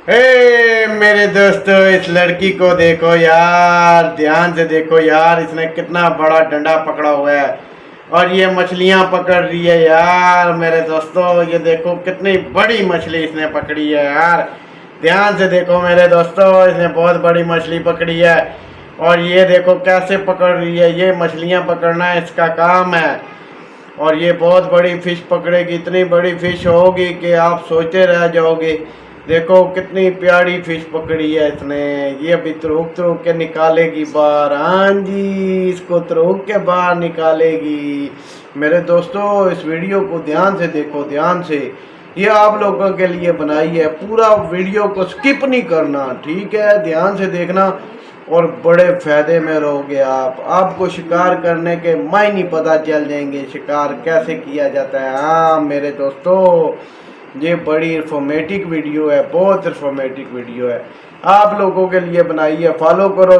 मेरे दोस्तों, इस लड़की को देखो यार, ध्यान से देखो यार, इसने कितना बड़ा डंडा पकड़ा हुआ है और ये मछलियां पकड़ रही है यार। मेरे दोस्तों, ये देखो कितनी बड़ी मछली इसने पकड़ी है यार। ध्यान से देखो मेरे दोस्तों, इसने बहुत बड़ी मछली पकड़ी है और ये देखो कैसे पकड़ रही है। ये मछलियां पकड़ना इसका काम है और ये बहुत बड़ी फिश पकड़ेगी। इतनी बड़ी फिश होगी कि आप सोचते रह जाओगे। देखो कितनी प्यारी फिश पकड़ी है इसने। ये अभी त्रोक त्रोक के निकालेगी बाहर। हाँ जी, इसको त्रोक के बाहर निकालेगी। मेरे दोस्तों, इस वीडियो को ध्यान से देखो, ध्यान से। ये आप लोगों के लिए बनाई है, पूरा वीडियो को स्किप नहीं करना, ठीक है? ध्यान से देखना और बड़े फायदे में रहोगे आप। आपको शिकार करने के मायने पता चल जाएंगे, शिकार कैसे किया जाता है। हाँ मेरे दोस्तों, ये बड़ी इन्फॉर्मेटिव वीडियो है, बहुत इन्फॉर्मेटिव वीडियो है, आप लोगों के लिए बनाई है। फॉलो करो।